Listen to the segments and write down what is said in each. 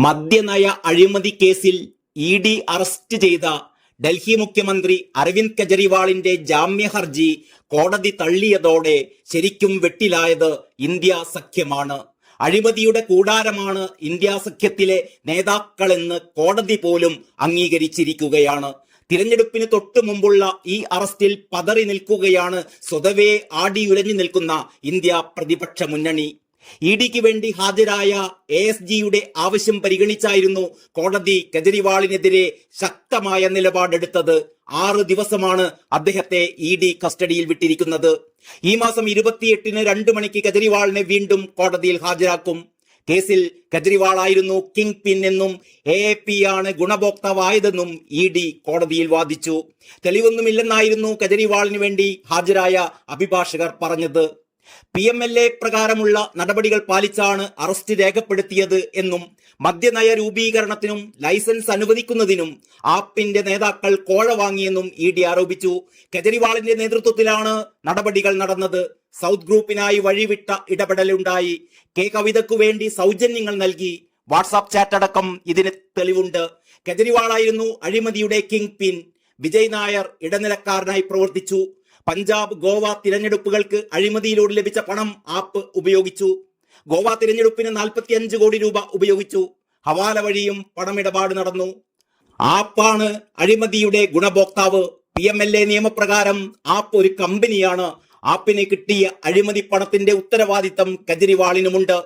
മദ്യനയ അഴിമതി കേസിൽ ED. Arrest ചെയ്ത ഡൽഹി മുഖ്യമന്ത്രി അരവിന്ദ് കെജ്രിവാളിന്റെ ജാമ്യ ഹർജി കോടതി തള്ളിയതോടെ ശരിക്കും വെട്ടിലായത് ഇന്ത്യ സഖ്യമാണ്. അഴിമതിയുടെ കൂടാരമാണ് ഇന്ത്യ സഖ്യത്തിലെ നേതാക്കളെന്ന് കോടതി പോലും അംഗീകരിച്ചിരിക്കുകയാണ്. തിരഞ്ഞെടുപ്പിന് തൊട്ടു മുമ്പുള്ള ഈ അറസ്റ്റിൽ പതറി നിൽക്കുകയാണ് സ്വതവേ ആടിയുലഞ്ഞു നിൽക്കുന്ന ഇന്ത്യ പ്രതിപക്ഷ മുന്നണി. ഇ.ഡിക്ക് വേണ്ടി ഹാജരായ ASGയുടെ ആവശ്യം പരിഗണിച്ചായിരുന്നു കോടതി കെജ്രിവാളിനെതിരെ ശക്തമായ നിലപാടെടുത്തത്. 6 ദിവസമാണ് അദ്ദേഹത്തെ ഇ.ഡി കസ്റ്റഡിയിൽ വിട്ടിരിക്കുന്നത്. ഈ മാസം 28-ന് 2 മണിക്ക് കെജ്രിവാളിനെ വീണ്ടും കോടതിയിൽ ഹാജരാക്കും. കേസിൽ കെജ്രിവാളായിരുന്നു കിങ് പിൻ എന്നും AAP ആണ് ഗുണഭോക്താവായതെന്നും ഇ.ഡി കോടതിയിൽ വാദിച്ചു. തെളിവൊന്നുമില്ലെന്നായിരുന്നു കെജ്രിവാളിന് വേണ്ടി ഹാജരായ അഭിഭാഷകർ പറഞ്ഞത്. PMLA പ്രകാരമുള്ള നടപടികൾ പാലിച്ചാണ് അറസ്റ്റ് രേഖപ്പെടുത്തിയത് എന്നും മദ്യനയ രൂപീകരണത്തിനും ലൈസൻസ് അനുവദിക്കുന്നതിനും ആപ്പിന്റെ നേതാക്കൾ കോഴ വാങ്ങിയെന്നും ഇ.ഡി ആരോപിച്ചു. കെജ്രിവാളിന്റെ നേതൃത്വത്തിലാണ് നടപടികൾ നടന്നത്. സൗത്ത് ഗ്രൂപ്പിനായി വഴിവിട്ട ഇടപെടലുണ്ടായി. കവിതയ്ക്കു വേണ്ടി സൗജന്യങ്ങൾ നൽകി. വാട്സാപ്പ് ചാറ്റ് അടക്കം ഇതിന് തെളിവുണ്ട്. കെജ്രിവാളായിരുന്നു അഴിമതിയുടെ കിങ് പിൻ. വിജയ് നായർ ഇടനിലക്കാരനായി പ്രവർത്തിച്ചു. പഞ്ചാബ്, ഗോവ തിരഞ്ഞെടുപ്പുകൾക്ക് അഴിമതിയിലൂടെ ലഭിച്ച പണം ആപ്പ് ഉപയോഗിച്ചു. ഗോവ തിരഞ്ഞെടുപ്പിന് 45 കോടി രൂപ ഉപയോഗിച്ചു. ഹവാല വഴിയും പണമിടപാട് നടന്നു. ആപ്പാണ് അഴിമതിയുടെ ഗുണഭോക്താവ്. PMLA നിയമപ്രകാരം ആപ്പ് ഒരു കമ്പനിയാണ്. ആപ്പിന് കിട്ടിയ അഴിമതി പണത്തിന്റെ ഉത്തരവാദിത്തം കെജ്രിവാളിനുമുണ്ട്.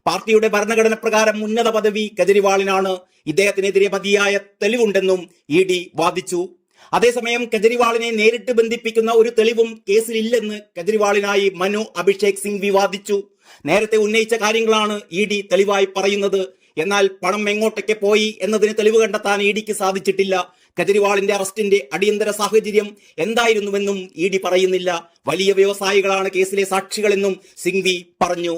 പാർട്ടിയുടെ ഭരണഘടന പ്രകാരം ഉന്നത പദവി കെജ്രിവാളിനാണ്. ഇദ്ദേഹത്തിനെതിരെ മതിയായ തെളിവുണ്ടെന്നും ഇ.ഡി വാദിച്ചു. അതേസമയം കെജ്രിവാളിനെ നേരിട്ട് ബന്ധിപ്പിക്കുന്ന ഒരു തെളിവും കേസിലില്ലെന്ന് കെജ്രിവാളിനായി മനു അഭിഷേക് സിംഗ്വി വാദിച്ചു. നേരത്തെ ഉന്നയിച്ച കാര്യങ്ങളാണ് ഇ.ഡി തെളിവായി പറയുന്നത്. എന്നാൽ പണം എങ്ങോട്ടൊക്കെ പോയി എന്നതിന് തെളിവ് കണ്ടെത്താൻ ഇ.ഡിക്ക് സാധിച്ചിട്ടില്ല. കെജ്രിവാളിന്റെ അറസ്റ്റിന്റെ അടിയന്തര സാഹചര്യം എന്തായിരുന്നുവെന്നും ഇ.ഡി പറയുന്നില്ല. വലിയ വ്യവസായികളാണ് കേസിലെ സാക്ഷികളെന്നും സിംഗ്വി പറഞ്ഞു.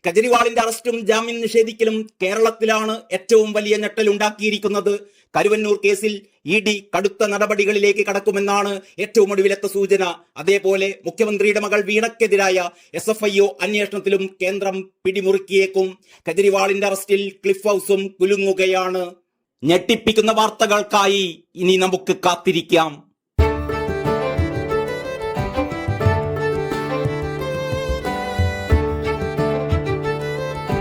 കെജ്രിവാളിന്റെ അറസ്റ്റും ജാമ്യം നിഷേധിക്കലും കേരളത്തിലാണ് ഏറ്റവും വലിയ ഞെട്ടലുണ്ടാക്കിയിരിക്കുന്നത്. കരുവന്നൂർ കേസിൽ ഇ.ഡി കടുത്ത നടപടികളിലേക്ക് കടക്കുമെന്നാണ് ഏറ്റവും ഒടുവിലത്തെ സൂചന. അതേപോലെ മുഖ്യമന്ത്രിയുടെ മകൾ വീണയ്ക്കെതിരായ SFIO അന്വേഷണത്തിലും കേന്ദ്രം പിടിമുറുക്കിയേക്കും. കെജ്രിവാളിന്റെ അറസ്റ്റിൽ ക്ലിഫ് ഹൗസും കുലുങ്ങുകയാണ്. ഞെട്ടിപ്പിക്കുന്ന വാർത്തകൾക്കായി ഇനി നമുക്ക് കാത്തിരിക്കാം.